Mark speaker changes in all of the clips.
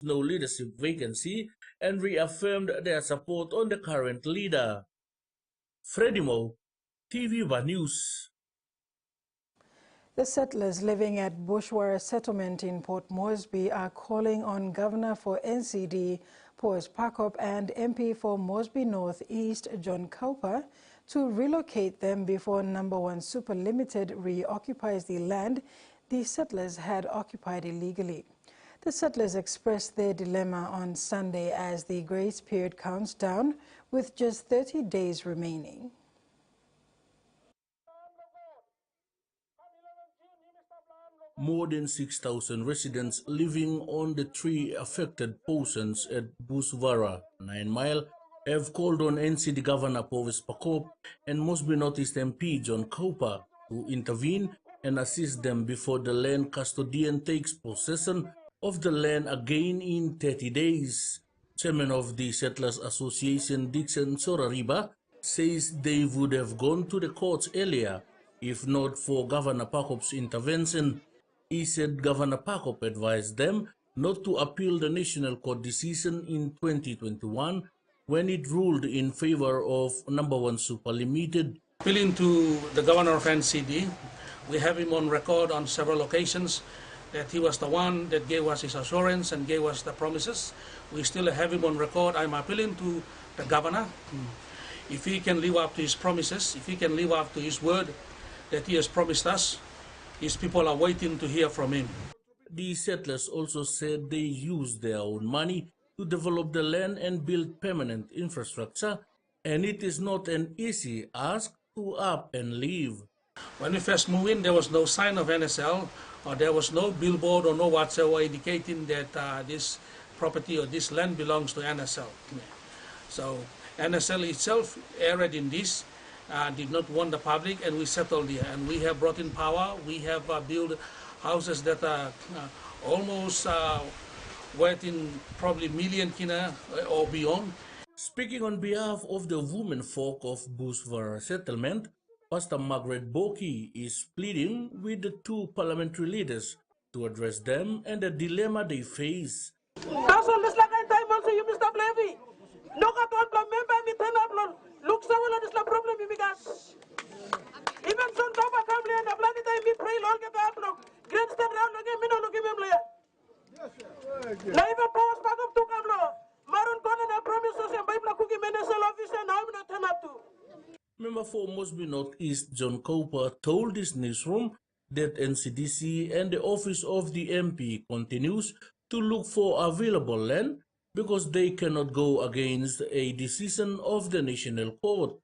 Speaker 1: no leadership vacancy and reaffirmed their support on the current leader. Freddie Mo, TVWAN News.
Speaker 2: The settlers living at Bushwara settlement in Port Moresby are calling on Governor for NCD, Paul Pakop, and MP for Moresby North East, John Cowper, to relocate them before Number One Super Limited reoccupies the land the settlers had occupied illegally. The settlers expressed their dilemma on Sunday as the grace period counts down, with just 30 days remaining.
Speaker 1: More than 6,000 residents living on the three affected portions at Bushwara, 9 Mile, have called on NCD Governor Paul Pakop and Moresby North East MP John Cowper to intervene and assist them before the land custodian takes possession of the land again in 30 days. Chairman of the Settlers Association Dixon Sorariba says they would have gone to the courts earlier if not for Governor Pakop's intervention. He said Governor Pakop advised them not to appeal the National Court decision in 2021 when it ruled in favor of Number One Super Limited.
Speaker 3: Appealing to the Governor of NCD, we have him on record on several occasions that he was the one that gave us his assurance and gave us the promises. We still have him on record. I'm appealing to the Governor. If he can live up to his promises, if he can live up to his word that he has promised us, his people are waiting to hear from him.
Speaker 1: The settlers also said they used their own money to develop the land and build permanent infrastructure, and it is not an easy ask to up and leave.
Speaker 3: When we first moved in, there was no sign of NSL, or there was no billboard or no whatsoever indicating that this property or this land belongs to NSL. So NSL itself erred in this. Did not want the public, and we settled here. And we have brought in power. We have built houses that are almost worth in probably million kina or beyond.
Speaker 1: Speaking on behalf of the women folk of Bushwara settlement, Pastor Margaret Boki is pleading with the two parliamentary leaders to address them and the dilemma they face.
Speaker 4: Look, someone is the problem because even some top family and the planet I me pray Lord get up look. Great step round again, me no look him later. Live powers back up to Kamlo. Maroon Kona na promises and Bible cookie minister office and I'm not turn up to.
Speaker 1: Member for Moresby North East John Cowper told this newsroom that NCDC and the office of the MP continues to look for available land because they cannot go against a decision of the National Court.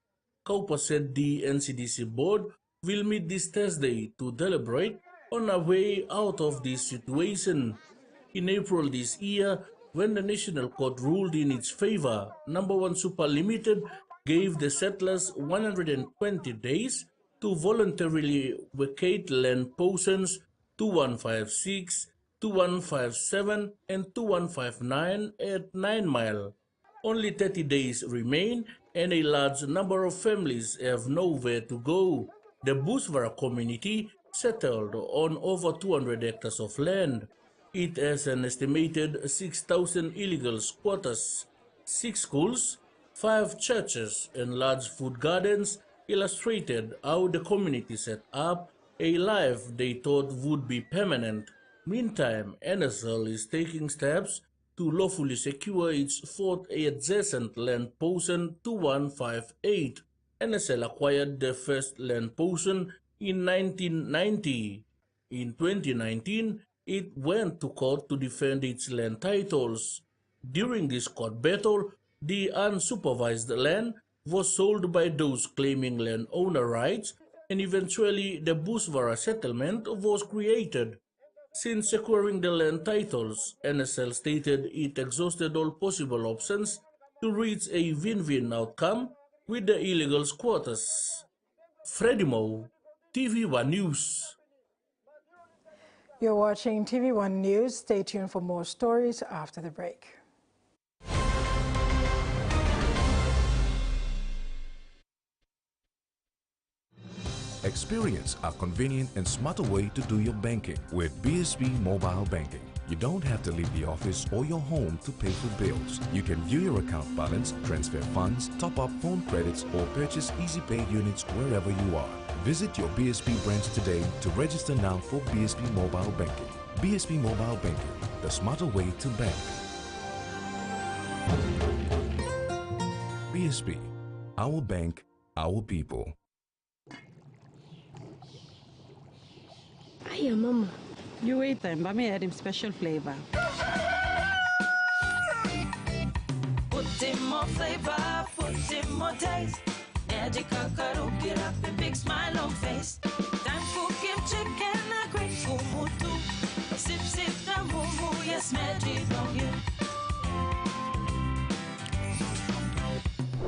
Speaker 1: Cowper said the NCDC board will meet this Thursday to deliberate on a way out of this situation. In April this year, when the National Court ruled in its favor, Number One Super Limited gave the settlers 120 days to voluntarily vacate land portions 2156, 2157 and 2159 at 9 Mile. Only 30 days remain and a large number of families have nowhere to go. The Bushwara community settled on over 200 hectares of land. It has an estimated 6,000 illegal squatters, 6 schools, 5 churches and large food gardens illustrated how the community set up a life they thought would be permanent. Meantime, NSL is taking steps to lawfully secure its fourth adjacent land portion 2158. NSL acquired the first land portion in 1990. In 2019, it went to court to defend its land titles. During this court battle, the unsupervised land was sold by those claiming landowner rights, and eventually the Bushwara settlement was created. Since securing the land titles, NSL stated it exhausted all possible options to reach a win-win outcome with the illegal squatters. Freddie Mo, TVWAN News.
Speaker 2: You're watching TVWAN News. Stay tuned for more stories after the break.
Speaker 5: Experience a convenient and smarter way to do your banking with BSB Mobile Banking. You don't have to leave the office or your home to pay for bills. You can view your account balance, transfer funds, top up phone credits, or purchase EasyPay units wherever you are. Visit your BSP branch today to register now for BSP Mobile Banking. BSP Mobile Banking, the smarter way to bank. BSP, our bank, our people.
Speaker 6: Hiya, Mama. You wait then, but me add him special flavor.
Speaker 7: Put in more flavor, put in more taste. Magic kakaro, get up and big smile on face. Time for kimchi and a great kumutu. Sip, sip, da mumu, yes, magic on you.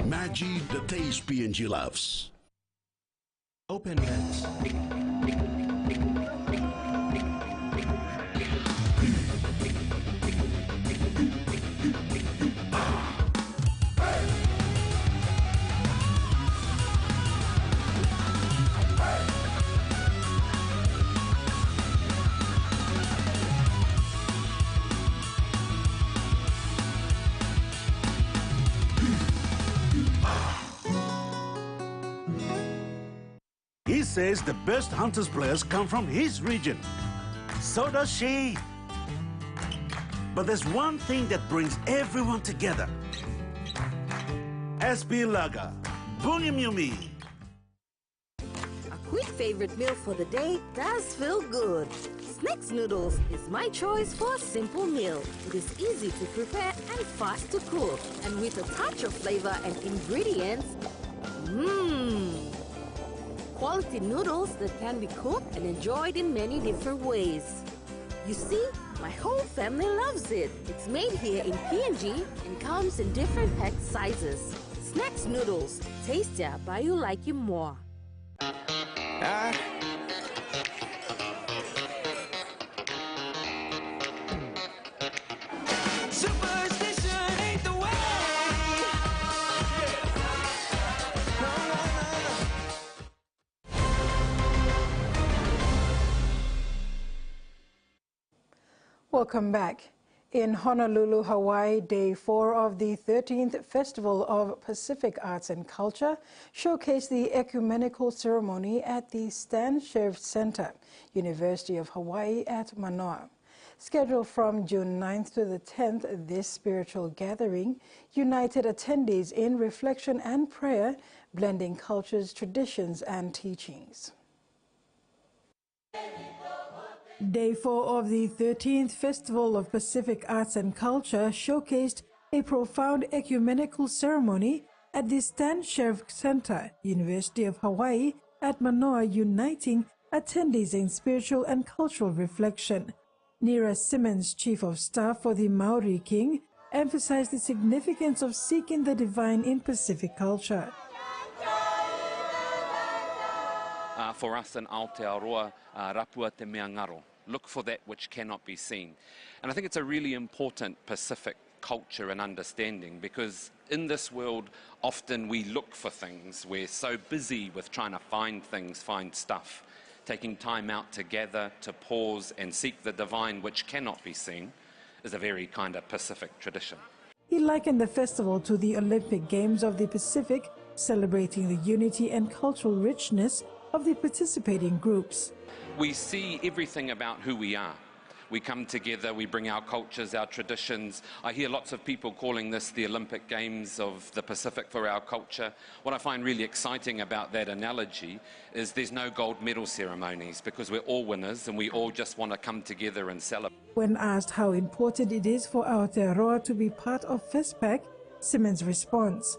Speaker 8: Maggi, the taste PNG loves.
Speaker 1: Open hands.
Speaker 9: He says the best Hunters players come from his region. So does she. But there's one thing that brings everyone together. SB Lager, Bungi Mumi.
Speaker 10: A quick favorite meal for the day does feel good. Snacks noodles is my choice for a simple meal. It is easy to prepare and fast to cook. And with a touch of flavor and ingredients, quality noodles that can be cooked and enjoyed in many different ways. You see, my whole family loves it. It's made here in PNG and comes in different pack sizes. Snacks noodles, tastier by you like you more.
Speaker 7: Superstition ain't the way.
Speaker 2: Welcome back. In Honolulu, Hawaii, Day 4 of the 13th Festival of Pacific Arts and Culture showcased the ecumenical ceremony at the Stan Sheriff Center, University of Hawaii at Manoa. Scheduled from June 9th to the 10th, this spiritual gathering united attendees in reflection and prayer, blending cultures, traditions, and teachings. Day 4 of the 13th Festival of Pacific Arts and Culture showcased a profound ecumenical ceremony at the Stan Sheriff Center, University of Hawaii at Manoa, uniting attendees in spiritual and cultural reflection. Nira Simmons, Chief of Staff for the Maori King, emphasized the significance of seeking the divine in Pacific culture.
Speaker 11: For us in Aotearoa, rapua te mea ngaro. Look for that which cannot be seen. And I think it's a really important Pacific culture and understanding, because in this world, often we look for things. We're so busy with trying to find things, find stuff. Taking time out to gather, to pause and seek the divine which cannot be seen is a very kind of Pacific tradition.
Speaker 2: He likened the festival to the Olympic Games of the Pacific, celebrating the unity and cultural richness of the participating groups.
Speaker 11: We see everything about who we are. We come together, we bring our cultures, our traditions. I hear lots of people calling this the Olympic Games of the Pacific for our culture. What I find really exciting about that analogy is there's no gold medal ceremonies, because we're all winners and we all just want to come together and celebrate.
Speaker 2: When asked how important it is for Aotearoa to be part of FESPAC, Simmons' response: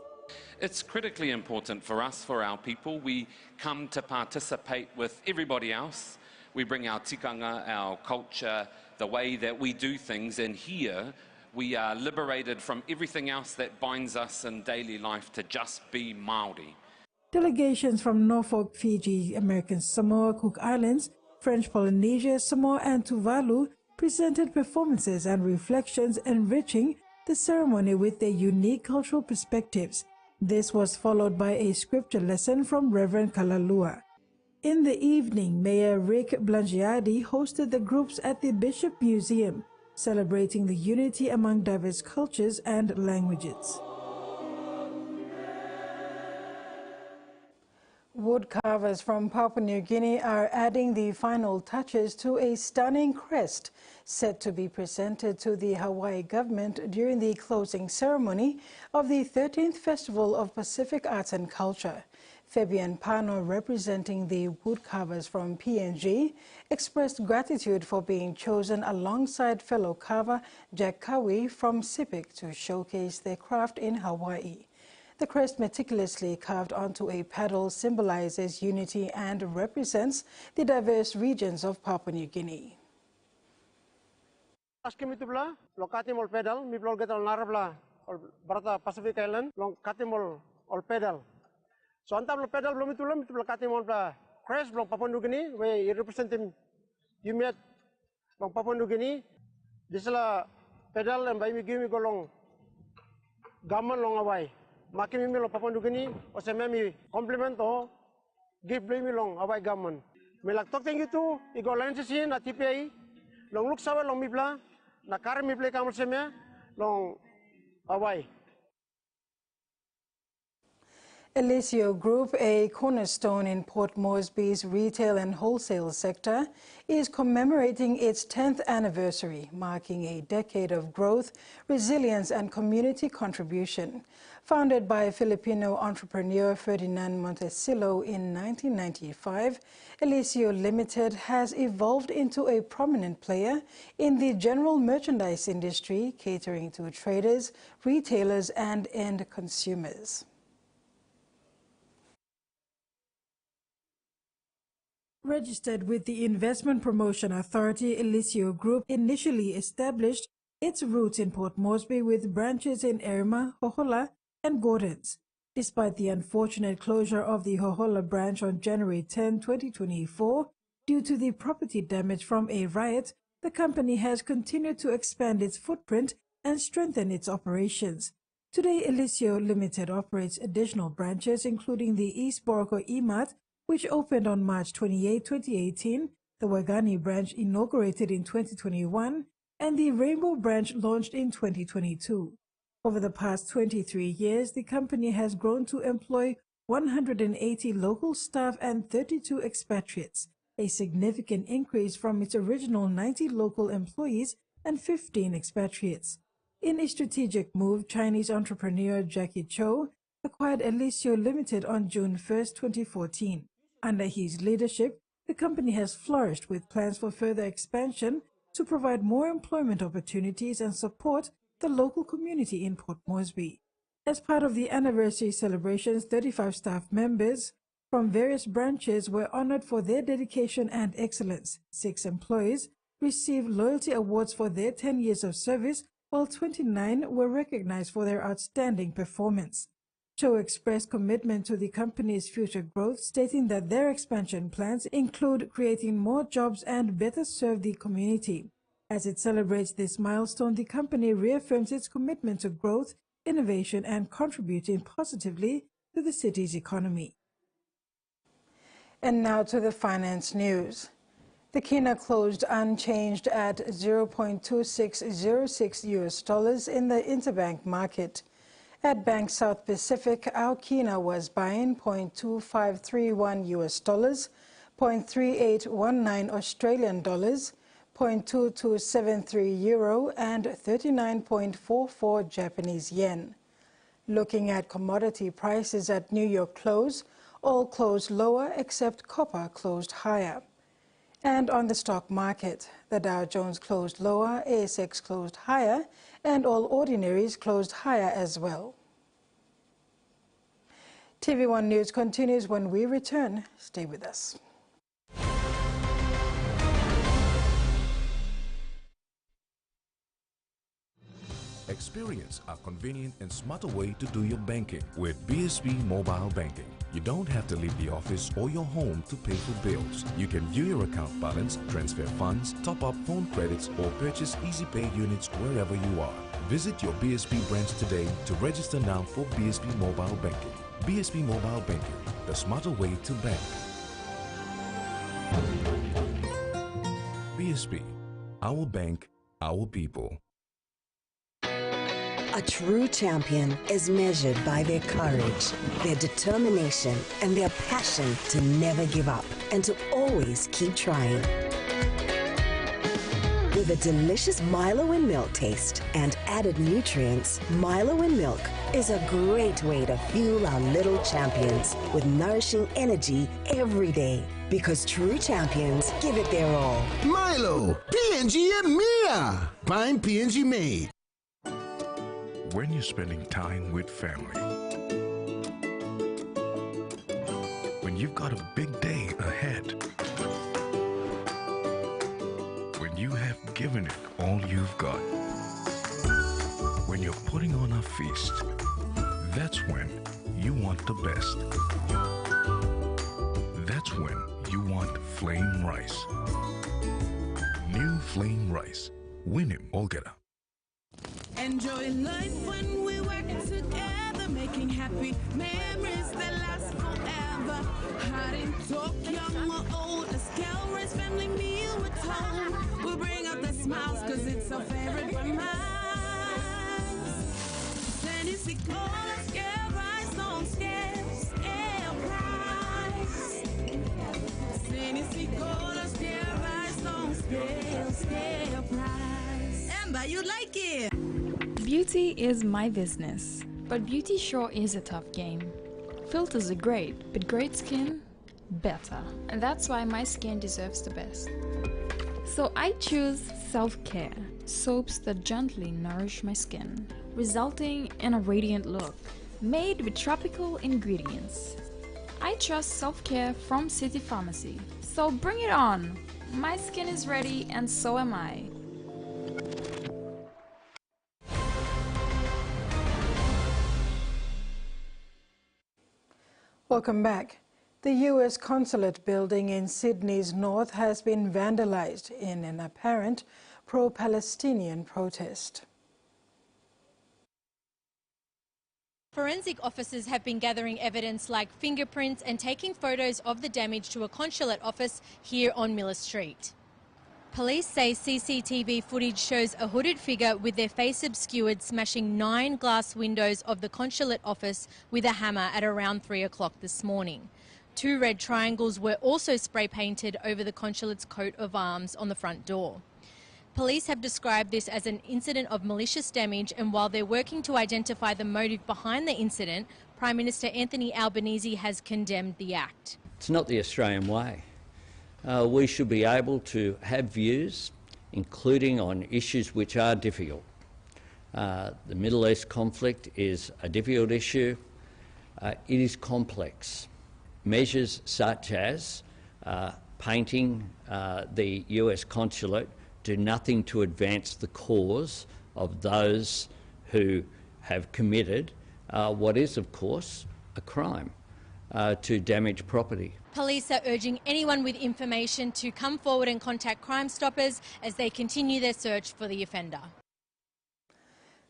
Speaker 11: It's critically important for us, for our people. We come to participate with everybody else. We bring our tikanga, our culture, the way that we do things, and here we are liberated from everything else that binds us in daily life to just be Māori.
Speaker 2: Delegations from Norfolk, Fiji, American Samoa, Cook Islands, French Polynesia, Samoa and Tuvalu presented performances and reflections enriching the ceremony with their unique cultural perspectives. This was followed by a scripture lesson from Reverend Kalalua. In the evening, Mayor Rick Blangiardi hosted the groups at the Bishop Museum, celebrating the unity among diverse cultures and languages. Wood carvers from Papua New Guinea are adding the final touches to a stunning crest set to be presented to the Hawaii government during the closing ceremony of the 13th Festival of Pacific Arts and Culture. Fabian Pano, representing the woodcarvers from PNG, expressed gratitude for being chosen alongside fellow carver Jack Kawi from SIPIC to showcase their craft in Hawaii. The crest, meticulously carved onto a paddle, symbolizes unity and represents the diverse regions of Papua New Guinea.
Speaker 12: Lokatimol pedal, mi bloggetal narabla, Barata Pacific Island, long katimol or pedal. So on top of pedal, blomitulam, lokatimol crest, long Papua New Guinea, where you represent him, you met long Papua New Guinea. This is a pedal and by me give me go long gaman long away. Makin mi lo Papua New Guinea, o se mi compliment o give me long away gaman. Me like talking you to, you go lenses in at TPA, long look sawa long mi bla. Nakar mi play kamul semya long away.
Speaker 2: Eliseo Group, a cornerstone in Port Moresby's retail and wholesale sector, is commemorating its 10th anniversary, marking a decade of growth, resilience and community contribution. Founded by Filipino entrepreneur Ferdinand Montesilo in 1995, Eliseo Limited has evolved into a prominent player in the general merchandise industry, catering to traders, retailers and end consumers. Registered with the Investment Promotion Authority, Eliseo Group initially established its roots in Port Moresby with branches in Erima, Hohola, and Gordons. Despite the unfortunate closure of the Hohola branch on January 10, 2024, due to the property damage from a riot, the company has continued to expand its footprint and strengthen its operations. Today, Eliseo Limited operates additional branches, including the East Boroko EMAT, which opened on March 28, 2018, the Wagani branch inaugurated in 2021, and the Rainbow branch launched in 2022. Over the past 23 years, the company has grown to employ 180 local staff and 32 expatriates, a significant increase from its original 90 local employees and 15 expatriates. In a strategic move, Chinese entrepreneur Jackie Cho acquired Eliseo Limited on June 1, 2014. Under his leadership, the company has flourished with plans for further expansion to provide more employment opportunities and support the local community in Port Moresby. As part of the anniversary celebrations, 35 staff members from various branches were honored for their dedication and excellence. 6 employees received loyalty awards for their 10 years of service, while 29 were recognized for their outstanding performance. Cho expressed commitment to the company's future growth, stating that their expansion plans include creating more jobs and better serve the community. As it celebrates this milestone, the company reaffirms its commitment to growth, innovation, and contributing positively to the city's economy. And now to the finance news. The Kina closed unchanged at $0.2606 in the interbank market. At Bank South Pacific, our Kina was buying $0.2531, $0.3819 Australian dollars, $0.2273 euro, and 39.44 Japanese yen. Looking at commodity prices at New York close, all closed lower except copper closed higher. And on the stock market, the Dow Jones closed lower, ASX closed higher, and all ordinaries closed higher as well. TVWAN News continues when we return. Stay with us.
Speaker 5: Experience a convenient and smarter way to do your banking with BSB Mobile Banking. You don't have to leave the office or your home to pay for bills. You can view your account balance, transfer funds, top up phone credits, or purchase easy pay units wherever you are. Visit your BSB branch today to register now for BSB Mobile Banking. BSB Mobile Banking, the smarter way to bank. BSB, our bank, our people.
Speaker 13: A true champion is measured by their courage, their determination, and their passion to never give up and to always keep trying. With a delicious Milo in milk taste and added nutrients, Milo in milk is a great way to fuel our little champions with nourishing energy every day. Because true champions give it their all.
Speaker 14: Milo, PNG and Mia. Find PNG made.
Speaker 5: When you're spending time with family, when you've got a big day ahead, when you have given it all you've got, when you're putting on a feast, that's when you want the best. That's when you want flame rice. New flame rice. Win him, Olgeta.
Speaker 7: Enjoy life when we work together, making happy memories that last forever. Hot in talk, young or old, a scale race, family meal with home. We'll bring out the smiles, cause it's our favorite for miles. Tennessee cola, scale rice, don't scale price. Tennessee cola, scale rice, don't scale price. Amber, you like it?
Speaker 15: Beauty is my business, but beauty sure is a tough game. Filters are great, but great skin, better. And that's why my skin deserves the best. So I choose self-care, soaps that gently nourish my skin, resulting in a radiant look, made with tropical ingredients. I trust self-care from City Pharmacy, so bring it on! My skin is ready and so am I.
Speaker 2: Welcome back. The U.S. consulate building in Sydney's north has been vandalized in an apparent pro-Palestinian protest.
Speaker 16: Forensic officers have been gathering evidence like fingerprints and taking photos of the damage to a consulate office here on Miller Street. Police say CCTV footage shows a hooded figure with their face obscured smashing 9 glass windows of the consulate office with a hammer at around 3 o'clock this morning. 2 red triangles were also spray painted over the consulate's coat of arms on the front door. Police have described this as an incident of malicious damage, and while they're working to identify the motive behind the incident, Prime Minister Anthony Albanese has condemned the act.
Speaker 17: It's not the Australian way. We should be able to have views, including on issues which are difficult. The Middle East conflict is a difficult issue. It is complex. Measures such as painting the US consulate do nothing to advance the cause of those who have committed what is, of course, a crime to damage property.
Speaker 16: Police are urging anyone with information to come forward and contact Crime Stoppers as they continue their search for the offender.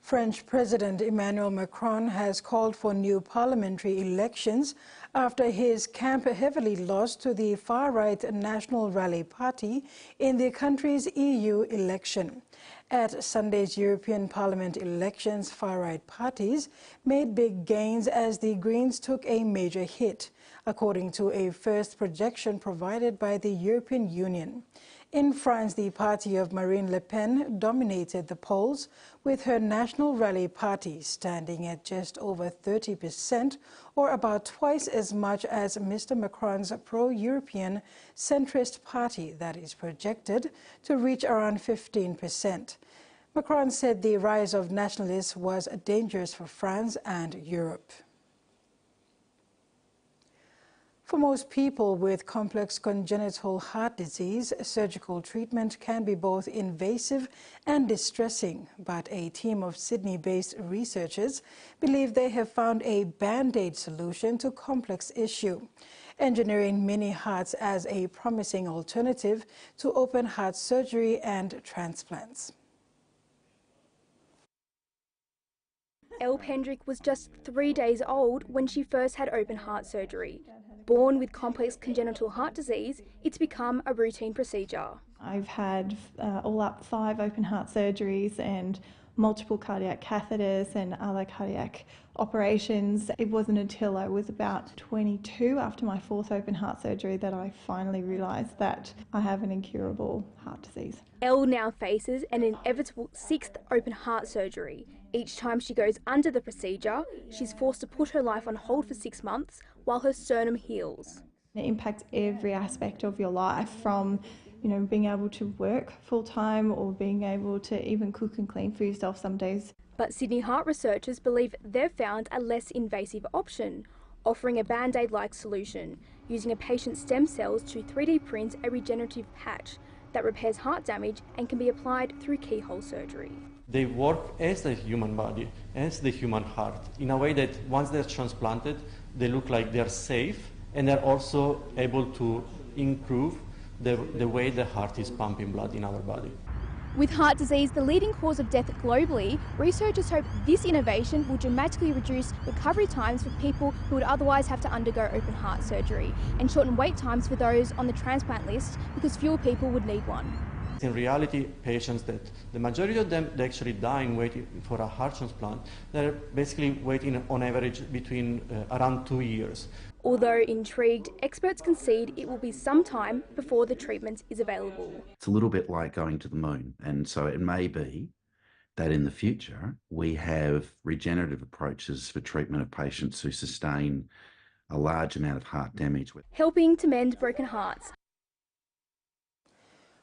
Speaker 2: French President Emmanuel Macron has called for new parliamentary elections after his camp heavily lost to the far-right National Rally Party in the country's EU election. At Sunday's European Parliament elections, far-right parties made big gains as the Greens took a major hit, according to a first projection provided by the European Union. In France, the party of Marine Le Pen dominated the polls, with her National Rally Party standing at just over 30%, or about twice as much as Mr. Macron's pro-European centrist party that is projected to reach around 15%. Macron said the rise of nationalists was dangerous for France and Europe. For most people with complex congenital heart disease, surgical treatment can be both invasive and distressing, but a team of Sydney-based researchers believe they have found a band-aid solution to complex issue, engineering mini hearts as a promising alternative to open heart surgery and transplants.
Speaker 18: Elle Pendrick was just 3 days old when she first had open heart surgery. Born with complex congenital heart disease, it's become a routine procedure.
Speaker 19: I've had all up 5 open heart surgeries and multiple cardiac catheters and other cardiac operations. It wasn't until I was about 22 after my 4th open heart surgery that I finally realised that I have an incurable heart disease.
Speaker 18: Elle now faces an inevitable 6th open heart surgery. Each time she goes under the procedure, she's forced to put her life on hold for 6 months while her sternum heals.
Speaker 19: It impacts every aspect of your life, from being able to work full time or being able to even cook and clean for yourself some days.
Speaker 18: But Sydney Heart researchers believe they've found a less invasive option, offering a band-aid-like solution, using a patient's stem cells to 3D print a regenerative patch that repairs heart damage and can be applied through keyhole surgery.
Speaker 20: They work as the human body, as the human heart, in a way that once they're transplanted, they look like they're safe, and they're also able to improve the way the heart is pumping blood in our body.
Speaker 18: With heart disease the leading cause of death globally, researchers hope this innovation will dramatically reduce recovery times for people who would otherwise have to undergo open heart surgery and shorten wait times for those on the transplant list because fewer people would need one.
Speaker 20: In reality, patients the majority of them, they're actually dying waiting for a heart transplant. They're basically waiting on average between around 2 years.
Speaker 18: Although intrigued, experts concede it will be some time before the treatment is available.
Speaker 21: It's a little bit like going to the moon, and so it may be that in the future we have regenerative approaches for treatment of patients who sustain a large amount of heart damage.
Speaker 18: Helping to mend broken hearts.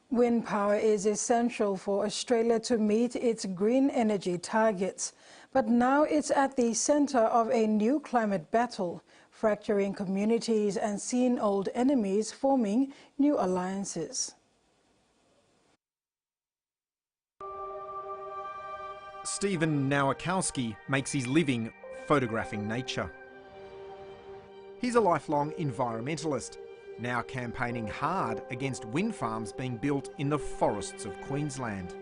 Speaker 2: Wind power is essential for Australia to meet its green energy targets, but now it's at the centre of a new climate battle, fracturing communities and seeing old enemies forming new alliances.
Speaker 22: Stephen Nowakowski makes his living photographing nature. He's a lifelong environmentalist, now campaigning hard against wind farms being built in the forests of Queensland.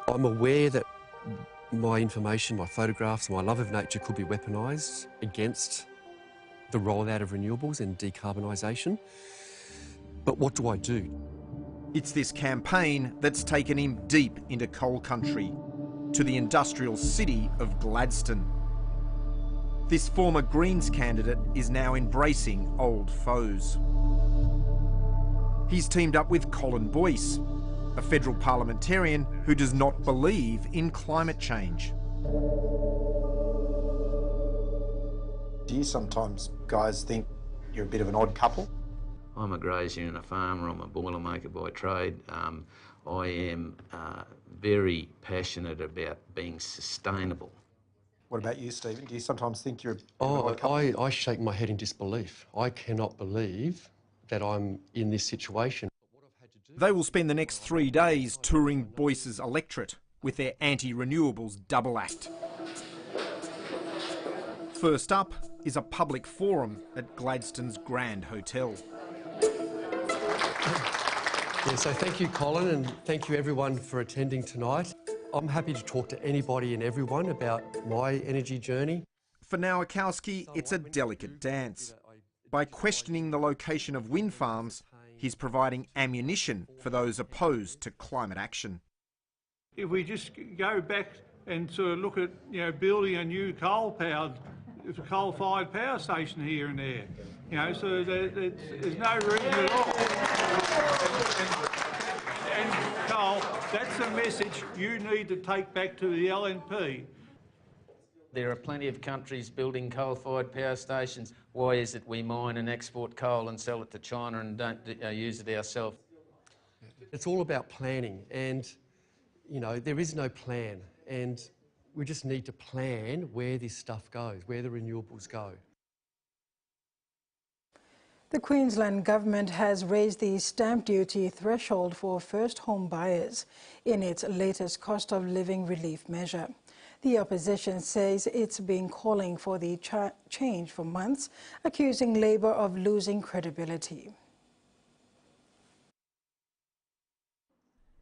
Speaker 23: I'm aware that my information, my photographs, my love of nature could be weaponised against the rollout of renewables and decarbonisation. But what do I do?
Speaker 22: It's this campaign that's taken him deep into coal country, to the industrial city of Gladstone. This former Greens candidate is now embracing old foes. He's teamed up with Colin Boyce, a federal parliamentarian who does not believe in climate change.
Speaker 24: Do you sometimes, guys, think you're a bit of an odd couple?
Speaker 25: I'm a grazier and a farmer. I'm a boilermaker by trade. I am very passionate about being sustainable.
Speaker 24: What about you, Stephen? Do you sometimes think you're a bit of an odd couple?
Speaker 23: I shake my head in disbelief. I cannot believe that I'm in this situation.
Speaker 22: They will spend the next 3 days touring Boyce's electorate with their anti-renewables double act. First up is a public forum at Gladstone's Grand Hotel.
Speaker 23: Yeah, so thank you, Colin, and thank you everyone for attending tonight. I'm happy to talk to anybody and everyone about my energy journey.
Speaker 22: For Nowakowski, it's a delicate dance. By questioning the location of wind farms, he's providing ammunition for those opposed to climate action.
Speaker 26: If we just go back and sort of look at, building a new coal-fired power station here and there, so there's no reason at all. And coal, that's a message you need to take back to the LNP.
Speaker 27: There are plenty of countries building coal-fired power stations. Why is it we mine and export coal and sell it to China and don't use it ourselves?
Speaker 23: It's all about planning, and there is no plan, and we just need to plan where this stuff goes, where the renewables go.
Speaker 2: The Queensland government has raised the stamp duty threshold for first home buyers in its latest cost of living relief measure. The opposition says it's been calling for the change for months, accusing Labor of losing credibility.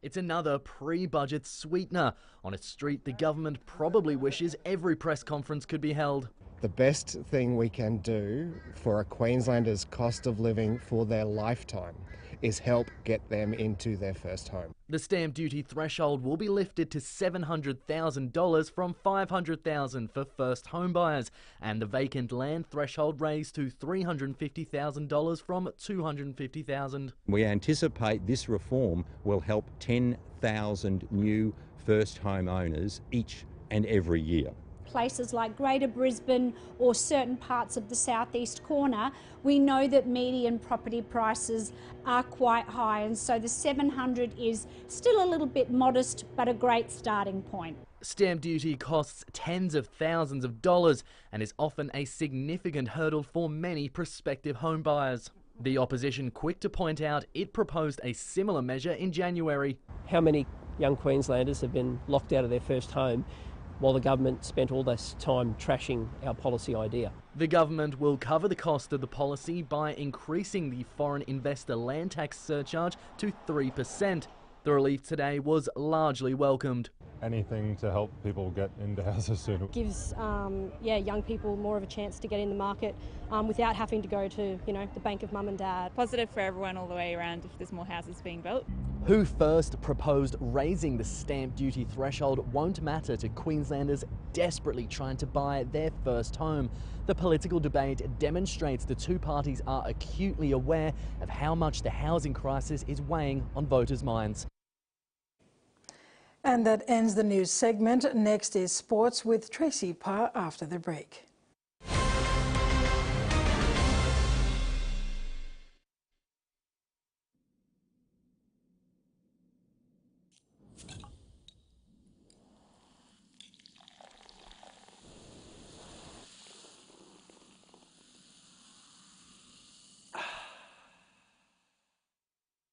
Speaker 28: It's another pre-budget sweetener on a street the government probably wishes every press conference could be held.
Speaker 29: The best thing we can do for a Queenslander's cost of living for their lifetime
Speaker 1: is help get them into their first home.
Speaker 28: The stamp duty threshold will be lifted to $700,000 from $500,000 for first home buyers, and the vacant land threshold raised to $350,000 from $250,000.
Speaker 3: We anticipate this reform will help 10,000 new first home owners each and every year.
Speaker 4: Places like Greater Brisbane or certain parts of the southeast corner, we know that median property prices are quite high, and so the 700 is still a little bit modest but a great starting point.
Speaker 28: Stamp duty costs tens of thousands of dollars and is often a significant hurdle for many prospective home buyers. The opposition quick to point out it proposed a similar measure in January.
Speaker 6: How many young Queenslanders have been locked out of their first home while the government spent all this time trashing our policy idea?
Speaker 28: The government will cover the cost of the policy by increasing the foreign investor land tax surcharge to 3%. The relief today was largely welcomed.
Speaker 8: Anything to help people get into houses sooner.
Speaker 9: Gives young people more of a chance to get in the market without having to go to the bank of mum and dad.
Speaker 10: Positive for everyone all the way around if there's more houses being built.
Speaker 28: Who first proposed raising the stamp duty threshold won't matter to Queenslanders desperately trying to buy their first home. The political debate demonstrates the two parties are acutely aware of how much the housing crisis is weighing on voters' minds.
Speaker 2: And that ends the news segment. Next is sports with Tracy Parr after the break.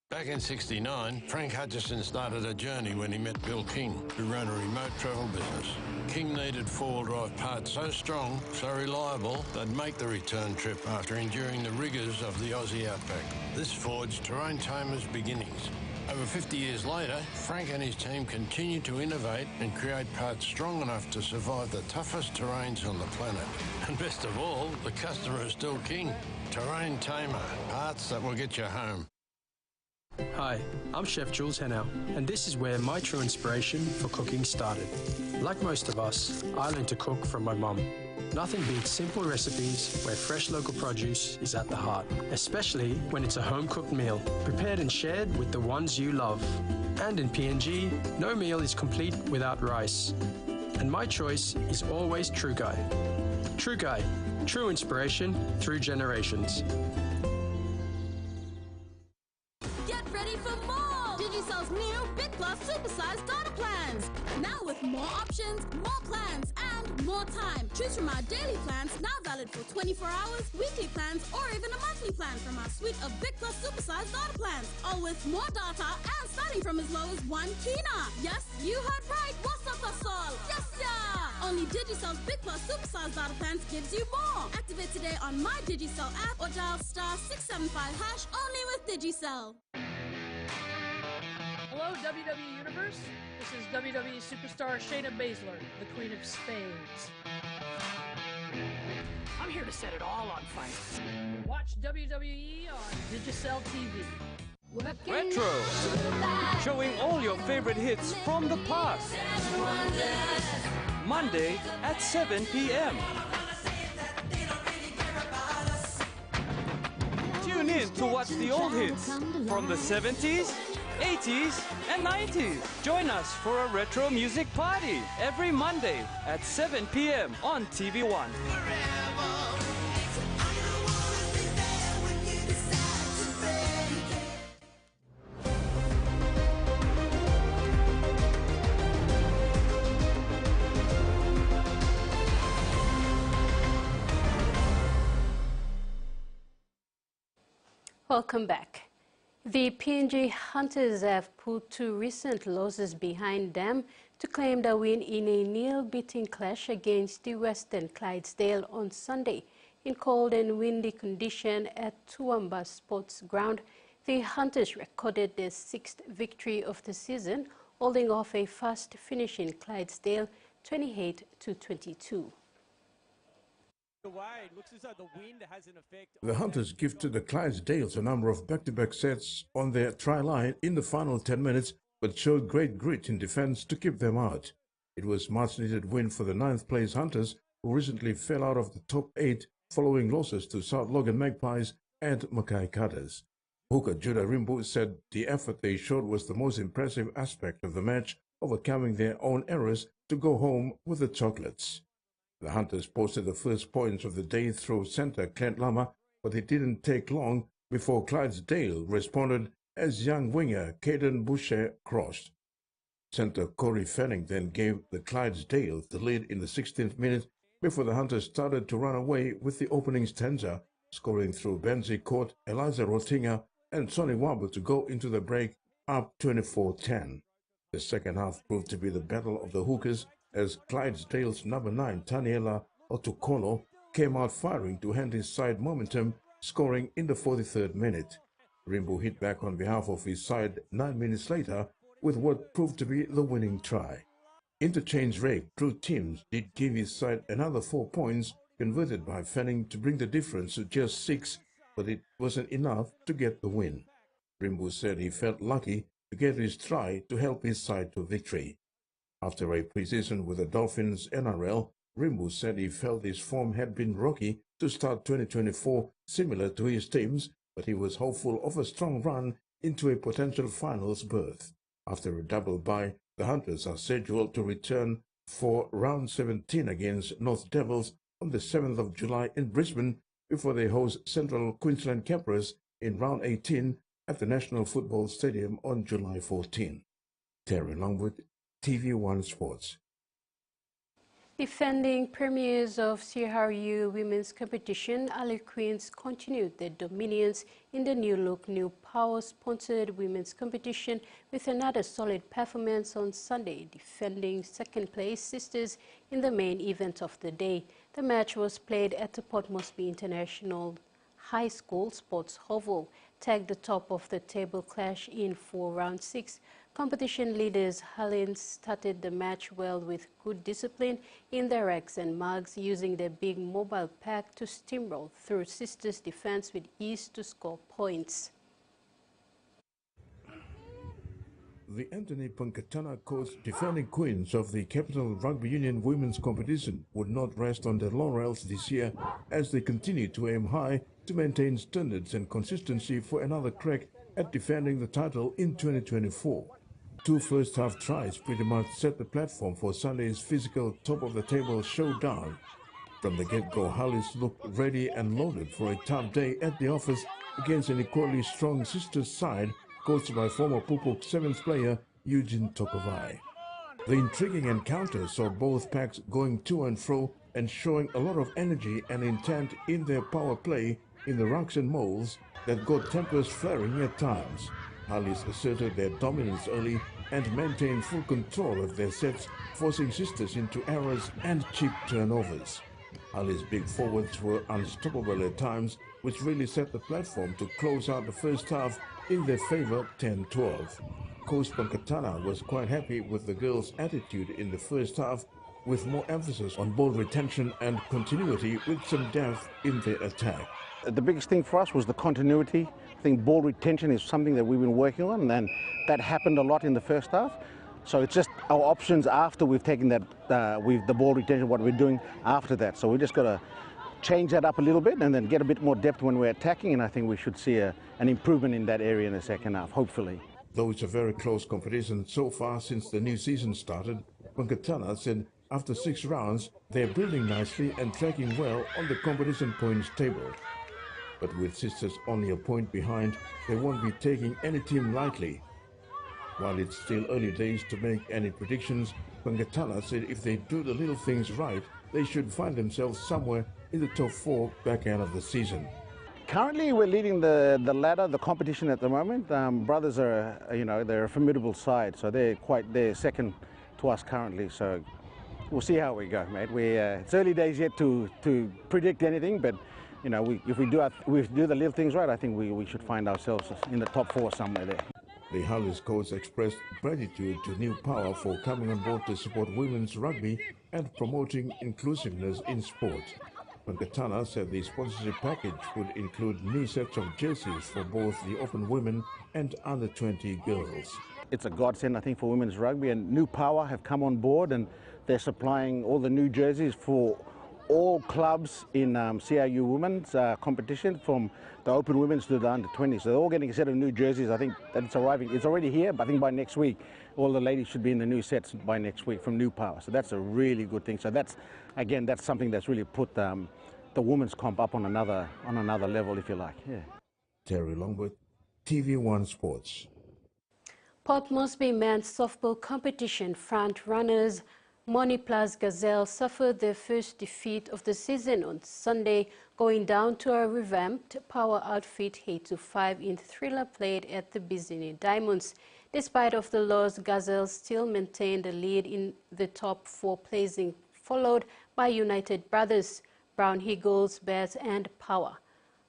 Speaker 11: Back in '69, Frank Hutchison started a journey when he met Bill King, who ran a remote travel business. King needed four-wheel drive parts so strong, so reliable, they'd make the return trip after enduring the rigours of the Aussie outback. This forged Terrain Tamer's beginnings. Over 50 years later, Frank and his team continue to innovate and create parts strong enough to survive the toughest terrains on the planet. And best of all, the customer is still king. Terrain Tamer, parts that will get you home.
Speaker 29: Hi, I'm Chef Jules Hennell, and this is where my true inspiration for cooking started. Like most of us, I learned to cook from my mum. Nothing beats simple recipes where fresh local produce is at the heart, especially when it's a home-cooked meal, prepared and shared with the ones you love. And in PNG, no meal is complete without rice. And my choice is always True Guy. True Guy, true inspiration through generations.
Speaker 30: More options, more plans, and more time. Choose from our daily plans, now valid for 24 hours, weekly plans, or even a monthly plan from our suite of Big Plus Supersized data plans. All with more data and starting from as low as $1 kina. Yes, you heard right. What's up, that's all? Yes, yeah! Only Digicell's Big Plus Supersized data plans gives you more. Activate today on My Digicel app or dial *675# only with Digicel.
Speaker 31: Hello, WWE Universe. This is WWE superstar Shayna Baszler, the Queen of Spades. I'm here to set it all on fire. Watch WWE on Digicel TV.
Speaker 32: Retro, showing all your favorite hits from the past. Monday at 7 p.m. Tune in to watch the old hits from the 70s, 80s and 90s. Join us for a retro music party every Monday at 7 p.m. on TVWAN.
Speaker 33: Welcome back. The PNG Hunters have put two recent losses behind them to claim the win in a nail-biting clash against the Western Clydesdale on Sunday. In cold and windy condition at Toowoomba Sports Ground, the Hunters recorded their sixth victory of the season, holding off a fast finish in Clydesdale 28-22.
Speaker 5: The Hunters gifted the Clydesdales a number of back-to-back sets on their try line in the final 10 minutes, but showed great grit in defence to keep them out. It was a much-needed win for the 9th place Hunters, who recently fell out of the top 8 following losses to South Logan Magpies and Mackay Cutters. Hooker Judah Rimbu said the effort they showed was the most impressive aspect of the match, overcoming their own errors to go home with the chocolates. The Hunters posted the first points of the day through centre Clint Lama, but it didn't take long before Clydesdale responded as young winger Caden Boucher crossed. Centre Corey Fanning then gave the Clydesdales the lead in the 16th minute before the Hunters started to run away with the opening stanza, scoring through Benzie Court, Eliza Rotinga and Sonny Wabble to go into the break up 24-10. The second half proved to be the battle of the hookers as Clydesdale's number 9 Taniela Otukolo came out firing to hand his side momentum, scoring in the 43rd minute. Rimbu hit back on behalf of his side 9 minutes later with what proved to be the winning try. Interchange rate through teams did give his side another 4 points, converted by Fanning to bring the difference to just 6, but it wasn't enough to get the win. Rimbu said he felt lucky to get his try to help his side to victory. After a preseason with the Dolphins NRL, Rimbu said he felt his form had been rocky to start 2024, similar to his team's, but he was hopeful of a strong run into a potential finals berth. After a double bye, the Hunters are scheduled to return for round 17 against North Devils on the 7th of July in Brisbane before they host Central Queensland Capras in round 18 at the National Football Stadium on July 14. Terry Longwood, TVWAN Sports.
Speaker 33: Defending premiers of CRU women's competition, Ali Queens continued their dominance in the New Look, New Power sponsored women's competition with another solid performance on Sunday, defending second place sisters in the main event of the day. The match was played at the Port Moresby International High School Sports Oval, tagged the top of the table clash in for round 6. Competition leaders Hallins started the match well with good discipline in their racks and mugs, using their big mobile pack to steamroll through sisters' defense with ease to score points.
Speaker 5: The Anthony Pankatana coached defending queens of the Capital Rugby Union women's competition would not rest on their laurels this year as they continue to aim high to maintain standards and consistency for another crack at defending the title in 2024. 2 first-half tries pretty much set the platform for Sunday's physical top-of-the-table showdown. From the get-go, Hollis looked ready and loaded for a tough day at the office against an equally strong sisters side coached by former Pupuk 7th player Eugene Tokovai. The intriguing encounter saw both packs going to and fro and showing a lot of energy and intent in their power play in the rucks and moles that got tempers flaring at times. Hollis asserted their dominance early and maintained full control of their sets, forcing sisters into errors and cheap turnovers. Hollis' big forwards were unstoppable at times, which really set the platform to close out the first half in their favour 10-12. Coach Pankatana was quite happy with the girls' attitude in the first half, with more emphasis on ball retention and continuity with some depth in their attack.
Speaker 7: The biggest thing for us was the continuity. I think ball retention is something that we've been working on, and that happened a lot in the first half. So it's just our options after we've taken that, with the ball retention, what we're doing after that. So we just got to change that up a little bit and then get a bit more depth when we're attacking, and I think we should see an improvement in that area in the second half, hopefully.
Speaker 5: Though it's a very close competition so far since the new season started, Pankatana said after 6 rounds, they're building nicely and tracking well on the competition points table. But with sisters only a point behind, they won't be taking any team lightly. While it's still early days to make any predictions, Pankatana said if they do the little things right, they should find themselves somewhere in the top 4 back end of the season.
Speaker 7: Currently, we're leading the ladder, the competition at the moment. Brothers are, they're a formidable side, so they're second to us currently. So we'll see how we go, mate. It's early days yet to predict anything, but if we do the little things right, I think we should find ourselves in the top 4 somewhere there.
Speaker 5: The Hollis coach expressed gratitude to New Power for coming on board to support women's rugby and promoting inclusiveness in sport. Pankatana said the sponsorship package would include new sets of jerseys for both the Open women and under-20 girls.
Speaker 7: It's a godsend, I think, for women's rugby, and New Power have come on board and they're supplying all the new jerseys for all clubs in CIU women's competition, from the Open women's to the under-20. So they're all getting a set of new jerseys. I think that it's arriving. It's already here, but I think by next week, all the ladies should be in the new sets by next week from New Power. So that's a really good thing. So that's, again, that's something that's really put the women's comp up on another level, if you like. Yeah.
Speaker 5: Terry Longwood, TVWAN Sports.
Speaker 33: Port Moresby men's softball competition front runners Money Plus Gazelle suffered their first defeat of the season on Sunday, going down to a revamped power outfit 8-5 in thriller played at the Bizini Diamonds. Despite of the loss, Gazelle still maintained the lead in the top four placing, followed by United Brothers, Brown Eagles, Bears and Power.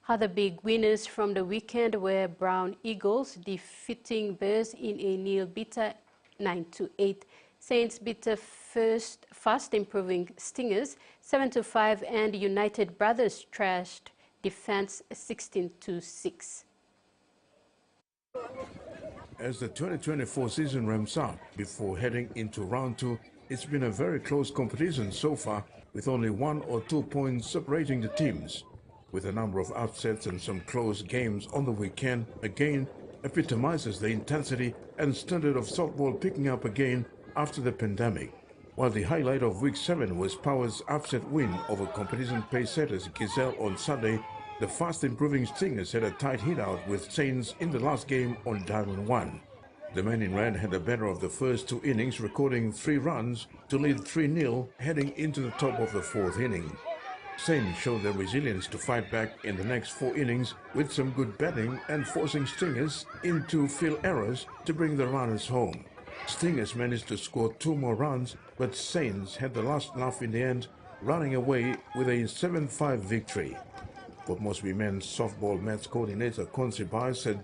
Speaker 33: Other big winners from the weekend were Brown Eagles defeating Bears in a nil-bitter 9-8. Saints beat fast improving Stingers 7-5, and United Brothers trashed Defence 16-6.
Speaker 5: As the 2024 season ramps up before heading into round 2, it's been a very close competition so far, with only 1 or 2 points separating the teams. With a number of upsets and some close games on the weekend, again epitomizes the intensity and standard of softball picking up again after the pandemic. While the highlight of Week 7 was Power's upset win over competition pacesetters Gazelle on Sunday, the fast-improving Stingers had a tight hit-out with Saints in the last game on Diamond 1. The men in red had the better of the first 2 innings, recording 3 runs to lead 3-0 heading into the top of the 4th inning. Saints showed their resilience to fight back in the next 4 innings with some good batting and forcing Stingers into field errors to bring the runners home. Stingers managed to score 2 more runs, but Saints had the last laugh in the end, running away with a 7-5 victory. Port Moresby men's softball match coordinator Consi Bai said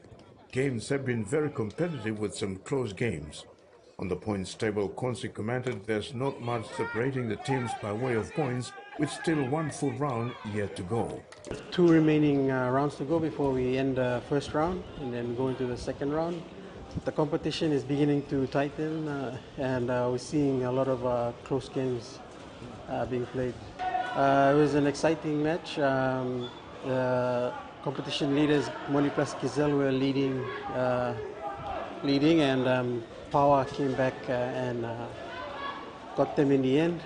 Speaker 5: games have been very competitive with some close games. On the points table, Consi commented there's not much separating the teams by way of points, with still 1 full round yet to go.
Speaker 29: 2 remaining rounds to go before we end the first round and then go into the second round. The competition is beginning to tighten and we're seeing a lot of close games being played. It was an exciting match. The competition leaders, Money Plus Gazelle, were leading and Power came back and got them in the end,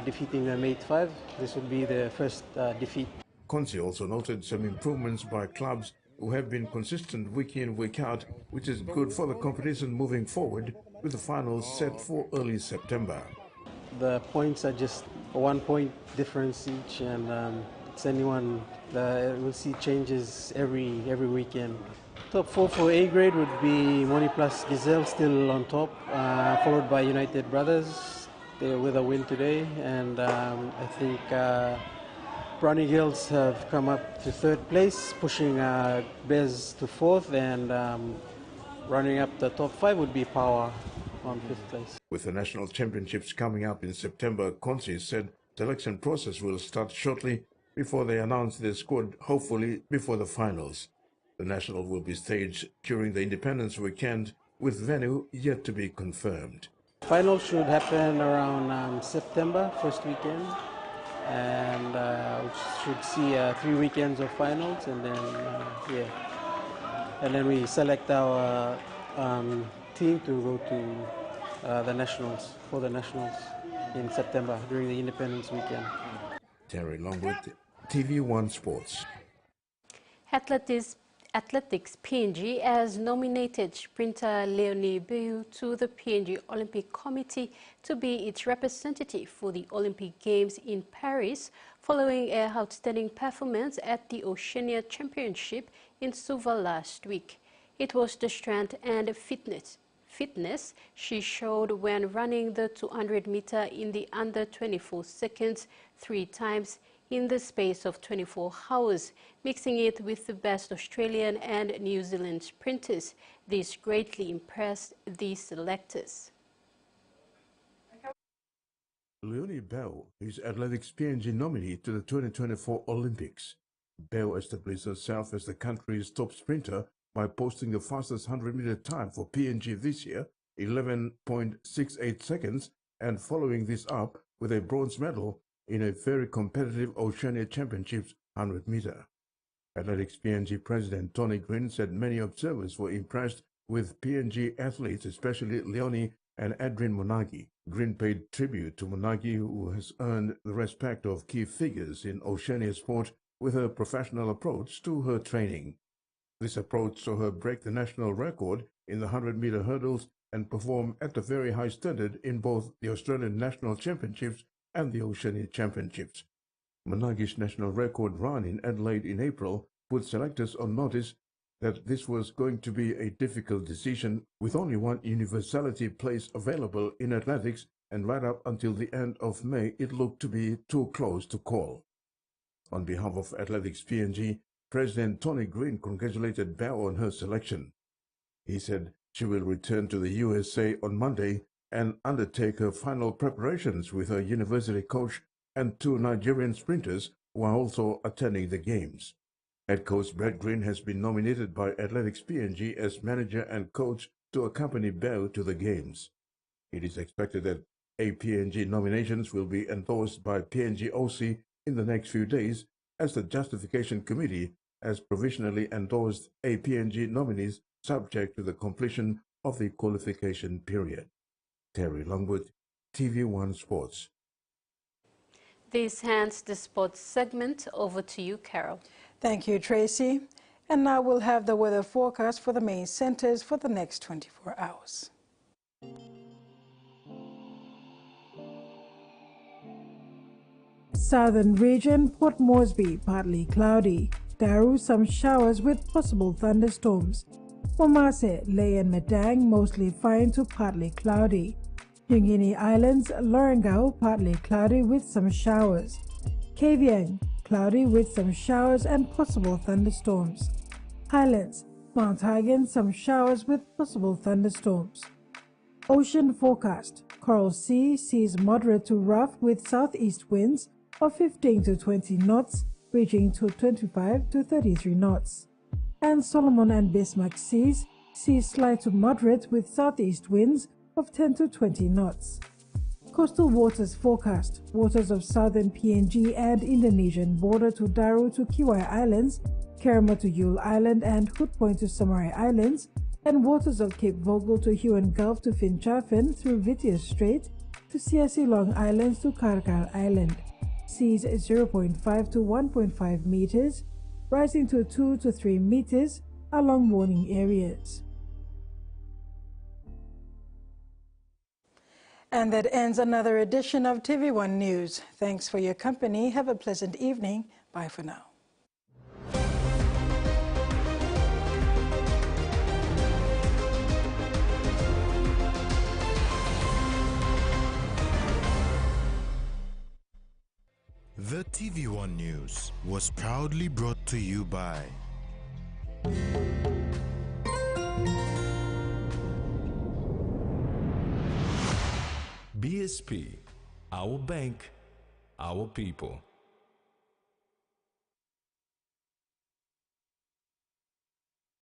Speaker 29: defeating them 8-5. This would be their first defeat.
Speaker 5: Consi also noted some improvements by clubs who have been consistent week in, week out, which is good for the competition moving forward, with the finals set for early September.
Speaker 29: The points are just a 1 point difference each, and it's anyone. We'll see changes every weekend. Top 4 for A grade would be Money Plus Gazelle still on top, followed by United Brothers. They're with a win today, and I think Brown Eagles have come up to 3rd place, pushing Bears to 4th, and running up the top 5 would be Power on 5th place.
Speaker 5: With the national championships coming up in September, Consi said selection process will start shortly before they announce their squad, hopefully before the finals. The national will be staged during the Independence weekend, with venue yet to be confirmed.
Speaker 29: Finals should happen around September, first weekend, and we should see 3 weekends of finals, and then we select our team to go to the nationals, for the nationals in September during the Independence weekend.
Speaker 5: Terry Longwood, TVWAN Sports.
Speaker 33: Athletics PNG has nominated sprinter Leonie Behu to the PNG Olympic Committee to be its representative for the Olympic Games in Paris, following an outstanding performance at the Oceania Championship in Suva last week. It was the strength and fitness she showed when running the 200 meter in the under 24 seconds 3 times in the space of 24 hours, mixing it with the best Australian and New Zealand sprinters. This greatly impressed the selectors.
Speaker 5: Leonie Bell is athletics PNG nominee to the 2024 Olympics. Bell established herself as the country's top sprinter by posting the fastest 100-meter time for PNG this year, 11.68 seconds, and following this up with a bronze medal in a very competitive Oceania Championships 100-meter. Athletics PNG President Tony Green said many observers were impressed with PNG athletes, especially Leonie and Adrian Monagi. Green paid tribute to Monagi, who has earned the respect of key figures in Oceania sport with her professional approach to her training. This approach saw her break the national record in the 100-meter hurdles and perform at a very high standard in both the Australian National Championships and the Oceania Championships. Monagi's national record run in Adelaide in April put selectors on notice that this was going to be a difficult decision, with only one universality place available in athletics, and right up until the end of May it looked to be too close to call. On behalf of Athletics PNG, President Tony Green congratulated Bell on her selection. He said she will return to the USA on Monday and undertake her final preparations with her university coach and 2 Nigerian sprinters who are also attending the games. Head coach Brad Green has been nominated by Athletics PNG as manager and coach to accompany Bell to the games. It is expected that PNG nominations will be endorsed by PNG OC in the next few days, as the Justification Committee has provisionally endorsed PNG nominees subject to the completion of the qualification period. Terry Longwood, TVWAN Sports.
Speaker 33: This ends the sports segment. Over to you, Carol.
Speaker 2: Thank you, Tracy. And now we'll have the weather forecast for the main centers for the next 24 hours. Southern region, Port Moresby, partly cloudy. Daru, some showers with possible thunderstorms. Wamase, Ley and Medang, mostly fine to partly cloudy. Yungini Islands, Lorengau, partly cloudy with some showers. Kavieng, cloudy with some showers and possible thunderstorms. Highlands, Mount Hagen, some showers with possible thunderstorms. Ocean forecast, Coral Sea, seas moderate to rough with southeast winds of 15 to 20 knots, reaching to 25 to 33 knots. And Solomon and Bismarck seas, seas slight to moderate with southeast winds of 10 to 20 knots. Coastal waters forecast, waters of southern PNG and Indonesian border to Daru to Kiwai Islands, Kerama to Yule Island and Hood Point to Samarai Islands, and waters of Cape Vogel to Huon Gulf to Finchafen through Vitius Strait to Siasi Long Islands to Karkar Island. Seas 0.5 to 1.5 meters, rising to 2 to 3 meters along warning areas. And that ends another edition of TV1 News. Thanks for your company. Have a pleasant evening. Bye for now.
Speaker 12: The TV1 News was proudly brought to you by BSP, our bank, our people.